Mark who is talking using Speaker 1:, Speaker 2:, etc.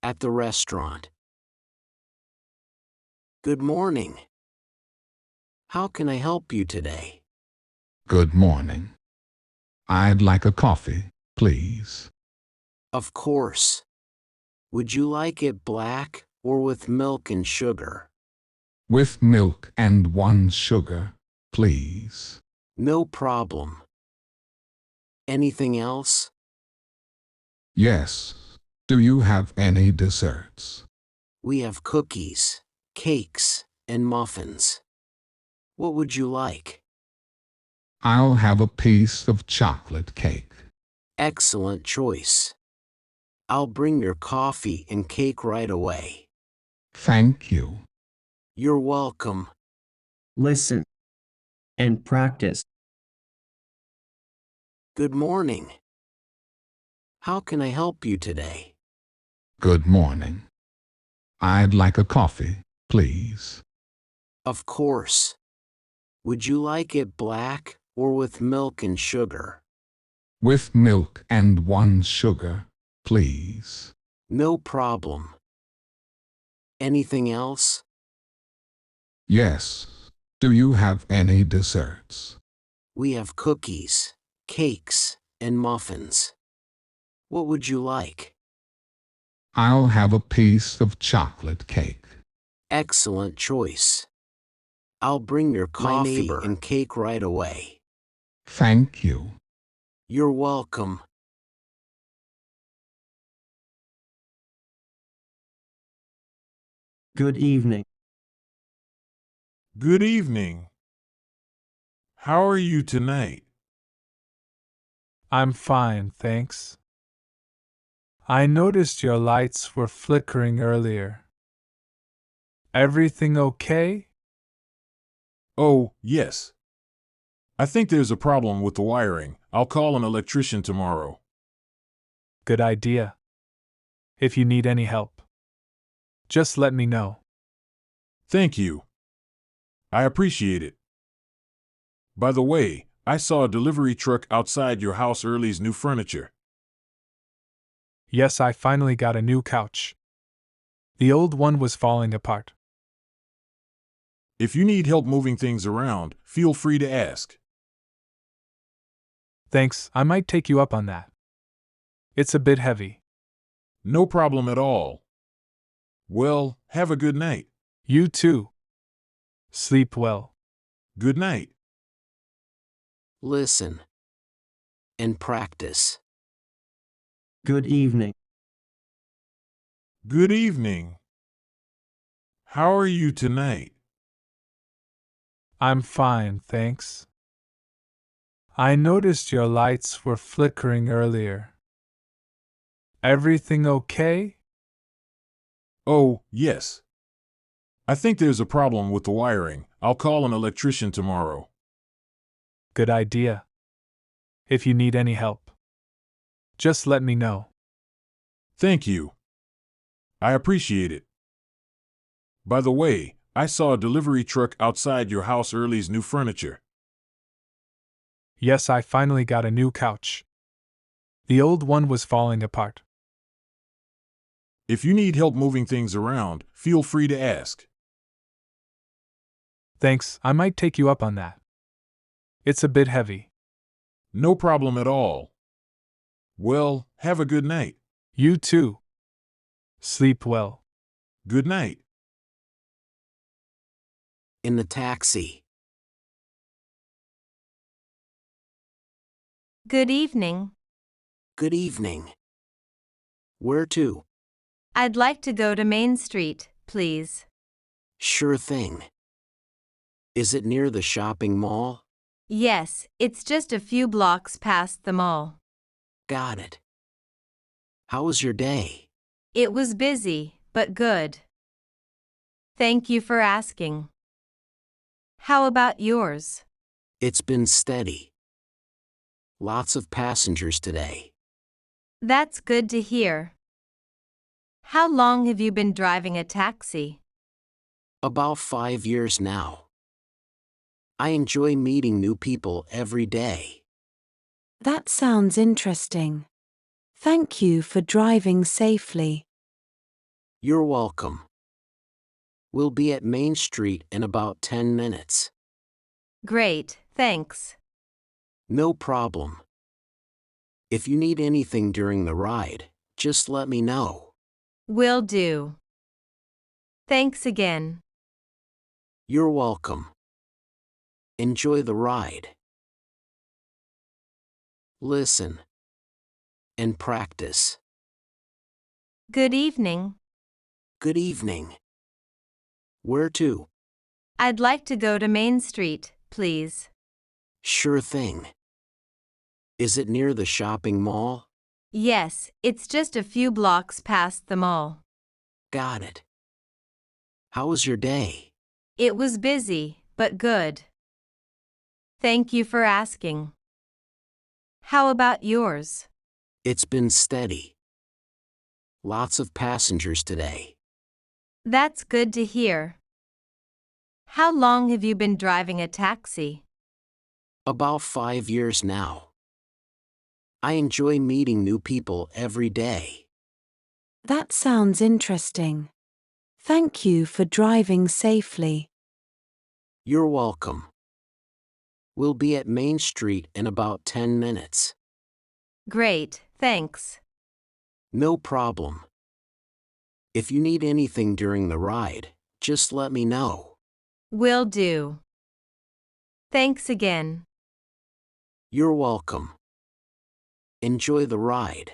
Speaker 1: at the restaurant. Good morning. How can I help you today?
Speaker 2: Good morning. I'd like a coffee, please.
Speaker 1: Of course. Would you like it black or with milk and sugar?
Speaker 2: With milk and 1 sugar, please.
Speaker 1: No problem. Anything else?
Speaker 2: Yes. Do you have any desserts?
Speaker 1: We have cookies, cakes, and muffins. What would you like?
Speaker 2: I'll have a piece of chocolate cake.
Speaker 1: Excellent choice. I'll bring your coffee and cake right away.
Speaker 2: Thank you.
Speaker 1: You're welcome.
Speaker 3: Listen and practice.
Speaker 1: Good morning. How can I help you today?
Speaker 2: Good morning. I'd like a coffee, please.
Speaker 1: Of course. Would you like it black or with milk and sugar?
Speaker 2: With milk and 1 sugar, please.
Speaker 1: No problem. Anything else?
Speaker 2: Yes. Do you have any desserts?
Speaker 1: We have cookies, cakes, and muffins. What would you like?
Speaker 2: I'll have a piece of chocolate cake.
Speaker 1: Excellent choice. I'll bring your coffee and cake right away.
Speaker 2: Thank you.
Speaker 1: You're welcome.
Speaker 3: Good evening.
Speaker 4: Good evening. How are you tonight?
Speaker 5: I'm fine, thanks. I noticed your lights were flickering earlier. Everything okay?
Speaker 4: Oh, yes. I think there's a problem with the wiring. I'll call an electrician tomorrow.
Speaker 5: Good idea. If you need any help, just let me know.
Speaker 4: Thank you. I appreciate it. By the way, I saw a delivery truck outside your house early's new furniture.
Speaker 5: Yes, I finally got a new couch. The old one was falling apart.
Speaker 4: If you need help moving things around, feel free to ask.
Speaker 5: Thanks, I might take you up on that. It's a bit heavy.
Speaker 4: No problem at all. Well, have a good night.
Speaker 5: You too. Sleep well.
Speaker 4: Good night.
Speaker 1: Listen and practice.
Speaker 3: Good evening.
Speaker 4: Good evening. How are you tonight?
Speaker 5: I'm fine, thanks. I noticed your lights were flickering earlier. Everything okay?
Speaker 4: Oh, yes. I think there's a problem with the wiring. I'll call an electrician tomorrow.
Speaker 5: Good idea. If you need any help, just let me know.
Speaker 4: Thank you. I appreciate it. By the way, I saw a delivery truck outside your house early's new furniture.
Speaker 5: Yes, I finally got a new couch. The old one was falling apart.
Speaker 4: If you need help moving things around, feel free to ask.
Speaker 5: Thanks, I might take you up on that. It's a bit heavy.
Speaker 4: No problem at all. Well, have a good night.
Speaker 5: You too. Sleep well.
Speaker 4: Good night.
Speaker 1: In the taxi.
Speaker 6: Good evening.
Speaker 1: Good evening. Where to?
Speaker 6: I'd like to go to Main Street, please.
Speaker 1: Sure thing. Is it near the shopping mall?
Speaker 6: Yes, it's just a few blocks past the mall.
Speaker 1: Got it. How was your day?
Speaker 6: It was busy, but good. Thank you for asking. How about yours?
Speaker 1: It's been steady. Lots of passengers today.
Speaker 6: That's good to hear. How long have you been driving a taxi?
Speaker 1: About 5 years now. I enjoy meeting new people every day.
Speaker 7: That sounds interesting. Thank you for driving safely.
Speaker 1: You're welcome. We'll be at Main Street in about 10 minutes.
Speaker 6: Great, thanks.
Speaker 1: No problem. If you need anything during the ride, just let me know.
Speaker 6: Will do. Thanks again.
Speaker 1: You're welcome. Enjoy the ride. Listen and practice.
Speaker 6: Good evening.
Speaker 1: Good evening. Where to?
Speaker 6: I'd like to go to Main Street, please.
Speaker 1: Sure thing. Is it near the shopping mall?
Speaker 6: Yes, it's just a few blocks past the mall.
Speaker 1: Got it. How was your day?
Speaker 6: It was busy, but good. Thank you for asking. How about yours?
Speaker 1: It's been steady. Lots of passengers today.
Speaker 6: That's good to hear. How long have you been driving a taxi?
Speaker 1: About 5 years now. I enjoy meeting new people every day.
Speaker 7: That sounds interesting. Thank you for driving safely.
Speaker 1: You're welcome. We'll be at Main Street in about 10 minutes.
Speaker 6: Great, thanks.
Speaker 1: No problem. If you need anything during the ride, just let me know.
Speaker 6: Will do. Thanks again.
Speaker 1: You're welcome. Enjoy the ride.